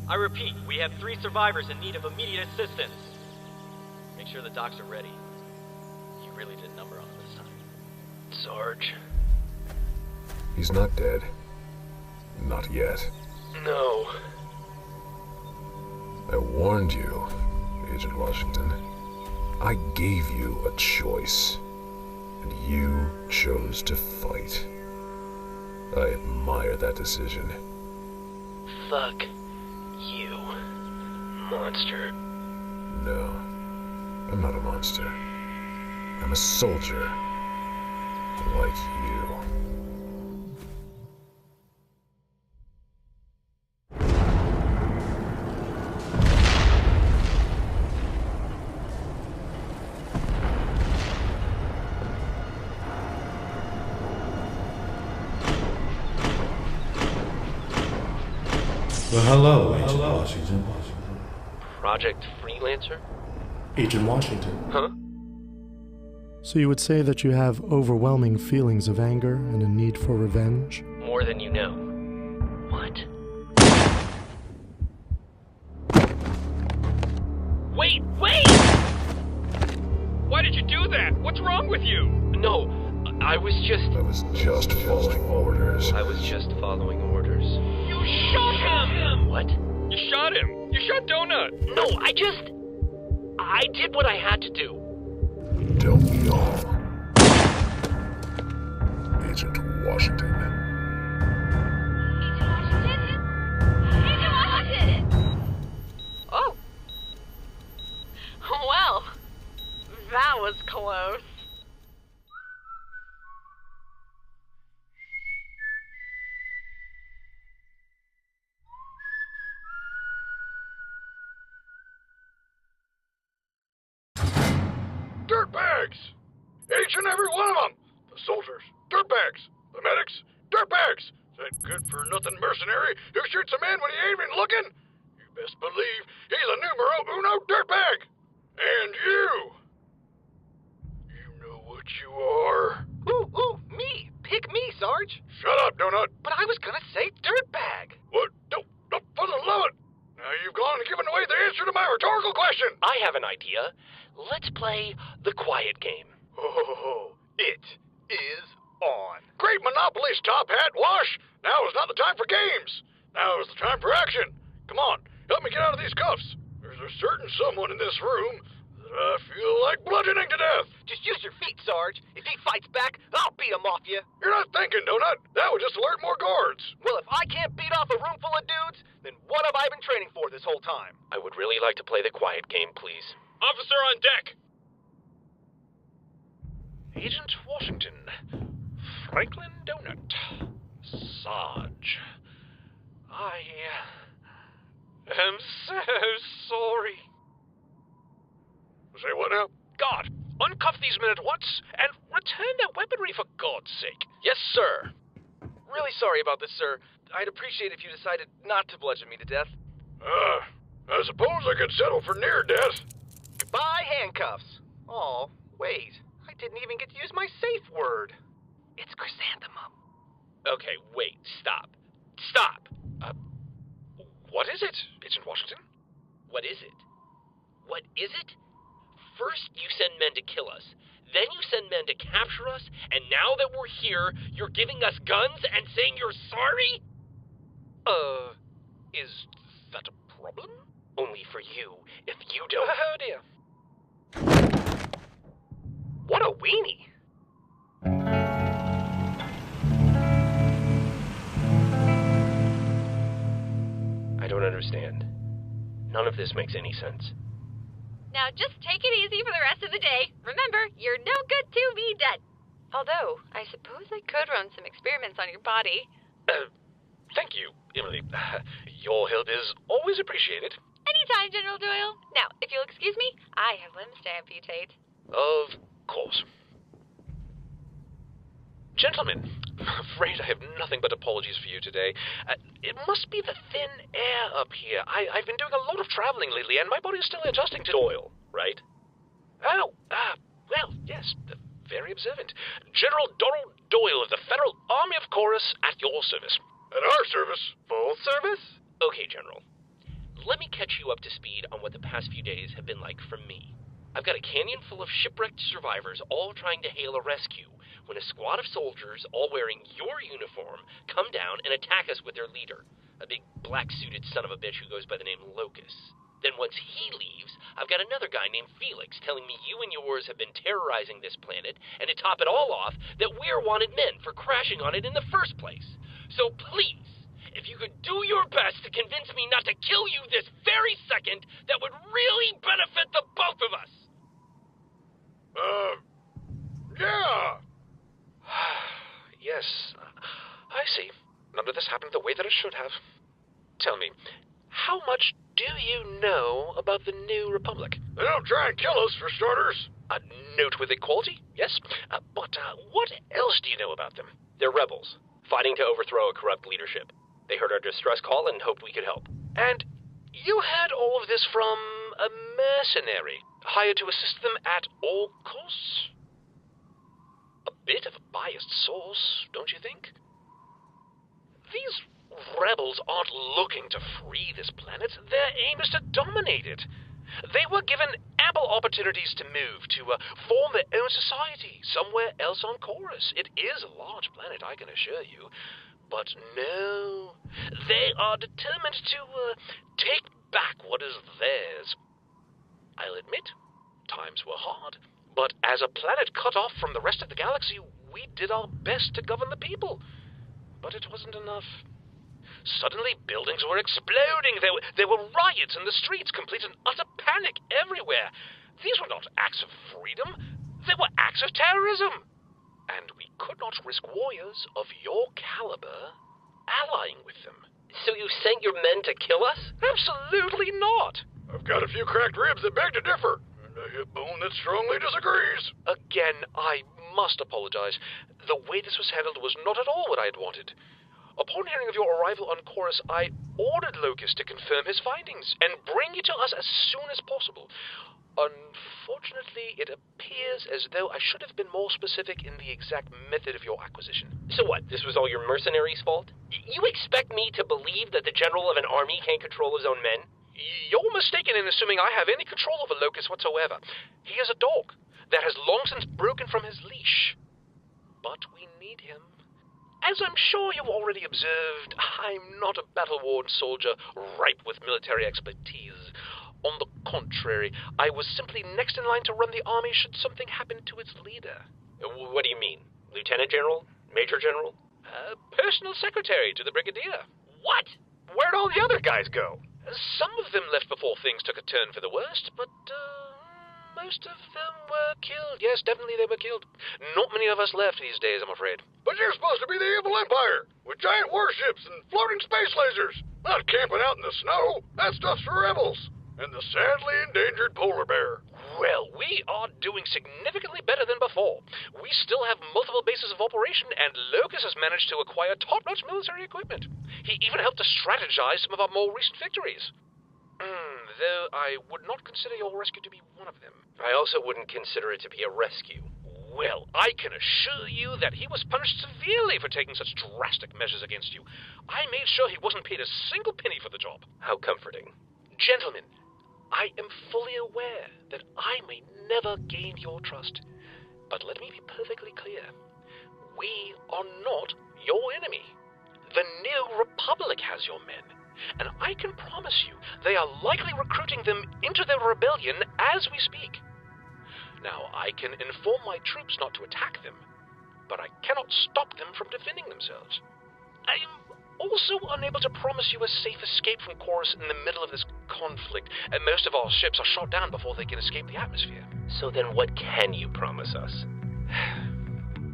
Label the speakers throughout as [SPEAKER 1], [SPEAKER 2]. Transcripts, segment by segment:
[SPEAKER 1] I repeat, we have 3 survivors in need of immediate assistance. Make sure the docs are ready. You really did a number on him this time.
[SPEAKER 2] Sarge?
[SPEAKER 3] He's not dead. Not yet.
[SPEAKER 2] No.
[SPEAKER 3] I warned you, Agent Washington. I gave you a choice, and you chose to fight. I admire that decision.
[SPEAKER 2] Fuck you, monster.
[SPEAKER 3] No, I'm not a monster. I'm a soldier, like you.
[SPEAKER 4] Well, hello, Agent Washington.
[SPEAKER 2] Project Freelancer?
[SPEAKER 4] Agent Washington.
[SPEAKER 2] Huh?
[SPEAKER 5] So you would say that you have overwhelming feelings of anger and a need for revenge?
[SPEAKER 2] More than you know. What?
[SPEAKER 6] Wait! Why did you do that? What's wrong with you?
[SPEAKER 2] No, I was just
[SPEAKER 3] following orders.
[SPEAKER 2] I was just following orders.
[SPEAKER 6] You shot him!
[SPEAKER 2] What?
[SPEAKER 6] You shot him! You shot Donut!
[SPEAKER 2] No, I did what I had to do.
[SPEAKER 3] Don't we all? Agent Washington.
[SPEAKER 7] Agent Washington! Oh. Well, that was close.
[SPEAKER 8] Dirtbags! Each and every one of them! The soldiers, dirtbags! The medics, dirtbags! That good-for-nothing mercenary who shoots a man when he ain't even looking? You best believe he's a numero uno dirtbag! And you! You know what you are?
[SPEAKER 2] Ooh, me! Pick me, Sarge!
[SPEAKER 8] Shut up, Donut!
[SPEAKER 2] But I was gonna say dirtbag!
[SPEAKER 8] What? Don't for the love of it! Now you've gone and given away the answer to my rhetorical question!
[SPEAKER 2] I have an idea. Let's play the quiet game.
[SPEAKER 8] Oh, it is on. Great Monopoly's top hat, Wash! Now is not the time for games. Now is the time for action. Come on, help me get out of these cuffs. There's a certain someone in this room that I feel like bludgeoning to death.
[SPEAKER 2] Just use your feet, Sarge. If he fights back, I'll beat him off you.
[SPEAKER 8] You're not thinking, Donut. That would just alert more guards.
[SPEAKER 2] Well, if I can't beat off a room full of dudes, then what have I been training for this whole time? I would really like to play the quiet game, please.
[SPEAKER 6] Officer on deck!
[SPEAKER 9] Agent Washington. Franklin Donut. Sarge. I am so sorry.
[SPEAKER 8] Say what now?
[SPEAKER 9] Guard, uncuff these men at once and return their weaponry for God's sake.
[SPEAKER 2] Yes, sir. Really sorry about this, sir. I'd appreciate if you decided not to bludgeon me to death.
[SPEAKER 8] I suppose I could settle for near death.
[SPEAKER 2] Goodbye, handcuffs. Oh, wait. I didn't even get to use my safe word. It's chrysanthemum. Okay, wait. Stop.
[SPEAKER 9] What is it, Agent Washington?
[SPEAKER 2] What is it? What is it? First, you send men to kill us. Then you send men to capture us. And now that we're here, you're giving us guns and saying you're sorry?
[SPEAKER 9] Is that a problem?
[SPEAKER 2] Only for you, if you don't...
[SPEAKER 9] Oh, dear.
[SPEAKER 2] What a weenie! I don't understand. None of this makes any sense.
[SPEAKER 7] Now just take it easy for the rest of the day. Remember, you're no good to be dead. Although, I suppose I could run some experiments on your body.
[SPEAKER 9] Thank you, Emily. Your help is always appreciated.
[SPEAKER 7] Anytime, General Doyle. Now, if you'll excuse me, I have limbs to amputate.
[SPEAKER 9] Of course. Gentlemen, I'm afraid I have nothing but apologies for you today. It must be the thin air up here. I've been doing a lot of traveling lately, and my body's still adjusting to Doyle, right? Oh, well, yes, very observant. General Donald Doyle of the Federal Army of Chorus at your service.
[SPEAKER 8] At our service.
[SPEAKER 2] Full service? Okay, General. let me catch you up to speed on what the past few days have been like for me. I've got a canyon full of shipwrecked survivors all trying to hail a rescue when a squad of soldiers, all wearing your uniform, come down and attack us with their leader, a big black-suited son of a bitch who goes by the name Locus. Then once he leaves, I've got another guy named Felix telling me you and yours have been terrorizing this planet, and to top it all off, that we're wanted men for crashing on it in the first place. So please, if you could do your best to convince me not to kill you this very second, that would really benefit the both of us.
[SPEAKER 8] Yeah.
[SPEAKER 9] Yes, I see. None of this happened the way that it should have. Tell me, how much do you know about the New Republic?
[SPEAKER 8] They don't try and kill us, for starters.
[SPEAKER 9] A noteworthy quality, yes. But what else do you know about them?
[SPEAKER 1] They're rebels, fighting to overthrow a corrupt leadership. They heard our distress call and hoped we could help.
[SPEAKER 9] And you had all of this from a mercenary, hired to assist them at all costs? A bit of a biased source, don't you think? These rebels aren't looking to free this planet. Their aim is to dominate it. They were given ample opportunities to move, to form their own society somewhere else on Chorus. It is a large planet, I can assure you. But no, they are determined to take back what is theirs. I'll admit, times were hard. But as a planet cut off from the rest of the galaxy, we did our best to govern the people. But it wasn't enough. Suddenly, buildings were exploding. There were riots in the streets, complete and utter panic everywhere. These were not acts of freedom. They were acts of terrorism. And we could not risk warriors of your caliber allying with them.
[SPEAKER 2] So you sent your men to kill us?
[SPEAKER 9] Absolutely not.
[SPEAKER 8] I've got a few cracked ribs that beg to differ, and a hip bone that strongly disagrees.
[SPEAKER 9] Again, I must apologize. The way this was handled was not at all what I had wanted. Upon hearing of your arrival on Chorus, I ordered Locus to confirm his findings and bring you to us as soon as possible. Unfortunately, it appears as though I should have been more specific in the exact method of your acquisition.
[SPEAKER 2] So what, this was all your mercenaries' fault? You expect me to believe that the general of an army can't control his own men?
[SPEAKER 9] You're mistaken in assuming I have any control over Locus whatsoever. He is a dog that has long since broken from his leash. But we need him. As I'm sure you've already observed, I'm not a battle-worn soldier ripe with military expertise. On the contrary, I was simply next in line to run the army should something happen to its leader.
[SPEAKER 2] What do you mean? Lieutenant General? Major General?
[SPEAKER 9] Personal secretary to the Brigadier.
[SPEAKER 2] What?
[SPEAKER 9] Where'd all the other guys go? Some of them left before things took a turn for the worst, but most of them were killed. Yes, definitely they were killed. Not many of us left these days, I'm afraid.
[SPEAKER 8] But you're supposed to be the evil empire, with giant warships and floating space lasers, not camping out in the snow. That stuff's for rebels. And the sadly endangered polar bear.
[SPEAKER 9] Well, we are doing significantly better than before. We still have multiple bases of operation, and Locus has managed to acquire top-notch military equipment. He even helped to strategize some of our more recent victories. Though I would not consider your rescue to be one of them.
[SPEAKER 2] I also wouldn't consider it to be a rescue.
[SPEAKER 9] Well, I can assure you that he was punished severely for taking such drastic measures against you. I made sure he wasn't paid a single penny for the job.
[SPEAKER 2] How comforting.
[SPEAKER 9] Gentlemen, I am fully aware that I may never gain your trust. But let me be perfectly clear. We are not your enemy. The New Republic has your men. And I can promise you, they are likely recruiting them into their rebellion as we speak. Now, I can inform my troops not to attack them, but I cannot stop them from defending themselves. I am also unable to promise you a safe escape from Chorus in the middle of this conflict, and most of our ships are shot down before they can escape the atmosphere.
[SPEAKER 2] So then what can you promise us?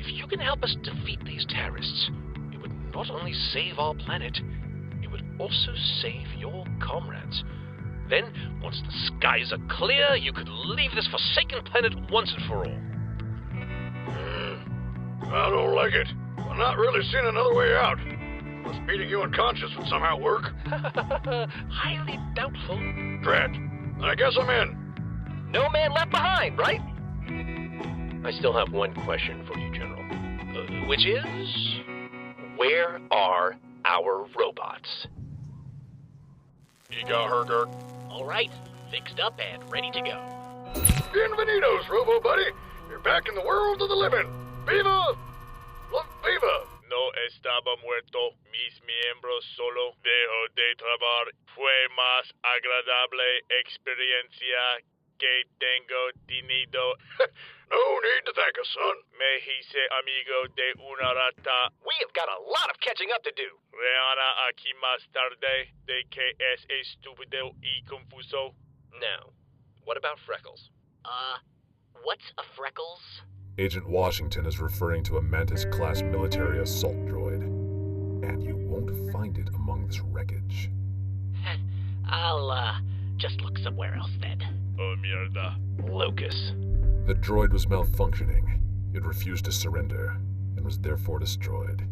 [SPEAKER 9] If you can help us defeat these terrorists, it would not only save our planet, it would also save your comrades. Then, once the skies are clear, you could leave this forsaken planet once and for all.
[SPEAKER 8] I don't like it. I'm not really seeing another way out. Unless beating you unconscious would somehow work.
[SPEAKER 9] Highly doubtful.
[SPEAKER 8] Drat. I guess I'm in.
[SPEAKER 2] No man left behind, right? I still have one question for you, General.
[SPEAKER 9] Which is?
[SPEAKER 2] Where are our robots?
[SPEAKER 6] You got her, Dirk?
[SPEAKER 2] All right, fixed up and ready to go.
[SPEAKER 8] Bienvenidos, Robo Buddy. You're back in the world of the living. Viva la viva.
[SPEAKER 6] No estaba muerto. Mis miembros solo dejo de trabajar. Fue más agradable experiencia que tengo tenido.
[SPEAKER 8] No need to thank us, son.
[SPEAKER 6] Me hice amigo de una rata.
[SPEAKER 2] We have got a lot of catching up to do.
[SPEAKER 6] Reana aquí más tarde. De que es estúpido y confuso.
[SPEAKER 9] Now, what about Freckles?
[SPEAKER 2] What's a Freckles?
[SPEAKER 3] Agent Washington is referring to a Mantis-class military assault droid, and you won't find it among this wreckage.
[SPEAKER 2] I'll, just look somewhere else then.
[SPEAKER 6] Oh, mierda.
[SPEAKER 9] Locus.
[SPEAKER 3] The droid was malfunctioning. It refused to surrender, and was therefore destroyed.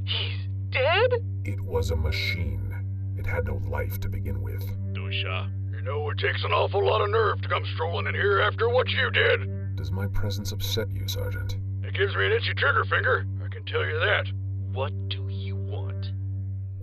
[SPEAKER 2] He's dead?
[SPEAKER 3] It was a machine. It had no life to begin with.
[SPEAKER 6] Dusha.
[SPEAKER 8] You know, it takes an awful lot of nerve to come strolling in here after what you did.
[SPEAKER 3] Does my presence upset you, Sergeant?
[SPEAKER 8] It gives me an itchy trigger finger, I can tell you that.
[SPEAKER 9] What do you want?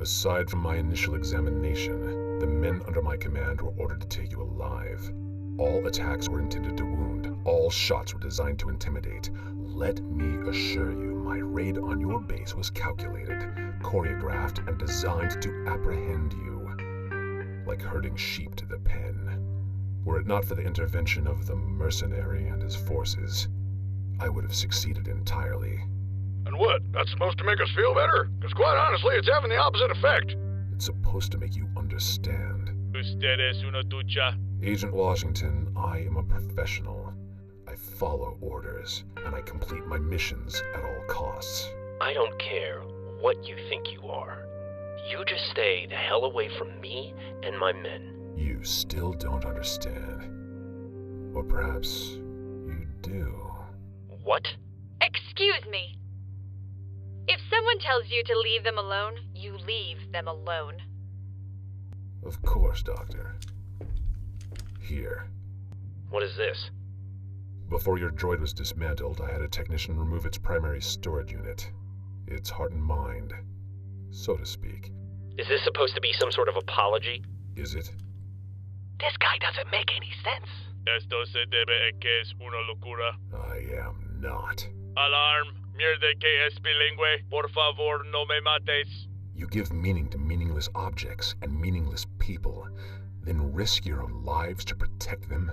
[SPEAKER 3] Aside from my initial examination, the men under my command were ordered to take you alive. All attacks were intended to wound. All shots were designed to intimidate. Let me assure you, my raid on your base was calculated, choreographed, and designed to apprehend you. Like herding sheep to the pen. Were it not for the intervention of the mercenary and his forces, I would have succeeded entirely.
[SPEAKER 8] And what? That's supposed to make us feel better? Because quite honestly, it's having the opposite effect.
[SPEAKER 3] It's supposed to make you understand.
[SPEAKER 6] Usted es uno ducha.
[SPEAKER 3] Agent Washington, I am a professional. I follow orders, and I complete my missions at all costs.
[SPEAKER 9] I don't care what you think you are. You just stay the hell away from me and my men.
[SPEAKER 3] You still don't understand. Or perhaps you do.
[SPEAKER 9] What?
[SPEAKER 7] Excuse me. If someone tells you to leave them alone, you leave them alone.
[SPEAKER 3] Of course, Doctor. Here.
[SPEAKER 9] What is this?
[SPEAKER 3] Before your droid was dismantled, I had a technician remove its primary storage unit. Its heart and mind, so to speak.
[SPEAKER 9] Is this supposed to be some sort of apology?
[SPEAKER 3] Is it?
[SPEAKER 2] This guy doesn't make any sense.
[SPEAKER 6] Esto se debe a que es una locura.
[SPEAKER 3] I am not.
[SPEAKER 6] Alarm. Mierda que es bilingüe. Por favor, no me mates.
[SPEAKER 3] You give meaning to meaningless objects and meaningless people, then risk your own lives to protect them?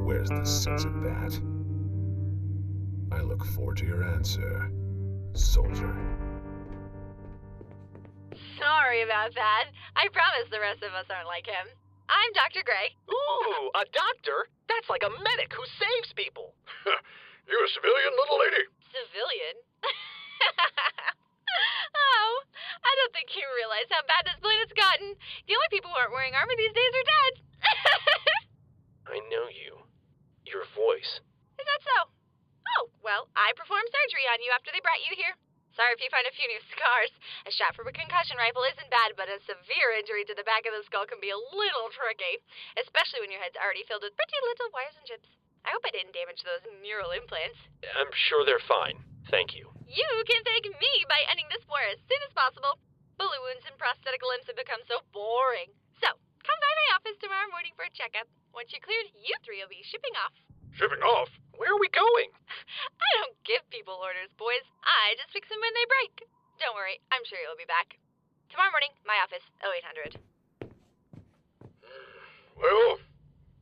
[SPEAKER 3] Where's the sense of that? I look forward to your answer, soldier.
[SPEAKER 7] Sorry about that. I promise the rest of us aren't like him. I'm Dr. Gray.
[SPEAKER 2] Ooh, a doctor? That's like a medic who saves people.
[SPEAKER 8] You a civilian, little lady?
[SPEAKER 7] Civilian? Oh, I don't think you realize how bad this planet's gotten. The only people who aren't wearing armor these days are dead.
[SPEAKER 9] I know you. Your voice.
[SPEAKER 7] Is that so? Oh, well, I performed surgery on you after they brought you here. Sorry if you find a few new scars. A shot from a concussion rifle isn't bad, but a severe injury to the back of the skull can be a little tricky, especially when your head's already filled with pretty little wires and chips. I hope I didn't damage those neural implants.
[SPEAKER 9] I'm sure they're fine. Thank you.
[SPEAKER 7] You can thank me by ending this war as soon as possible. Balloons and prosthetic limbs have become so boring. So, come by my office tomorrow morning for a checkup. Once you're cleared, you three will be shipping off.
[SPEAKER 8] Shipping off?
[SPEAKER 2] Where are we going?
[SPEAKER 7] I don't give people orders, boys. I just fix them when they break. Don't worry, I'm sure you'll be back. Tomorrow morning, my office, 0800.
[SPEAKER 8] Well,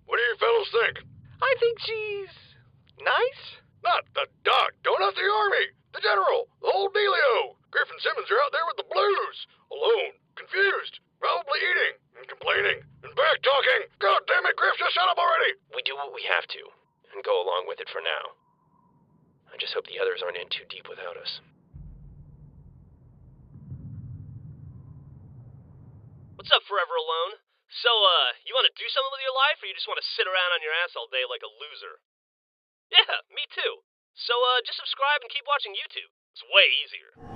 [SPEAKER 8] what do you fellows think?
[SPEAKER 2] I think she's nice.
[SPEAKER 8] Not the doc, not the army, the general, the whole dealio. Griff and Simmons are out there with the blues, alone, confused, probably eating and complaining and back talking. God damn it, Griff, just shut up already.
[SPEAKER 9] We do what we have to, and go along with it for now. I just hope the others aren't in too deep without us.
[SPEAKER 10] What's up, Forever Alone? So, you want to do something with your life, or you just want to sit around on your ass all day like a loser? Yeah, me too. So, just subscribe and keep watching YouTube. It's way easier.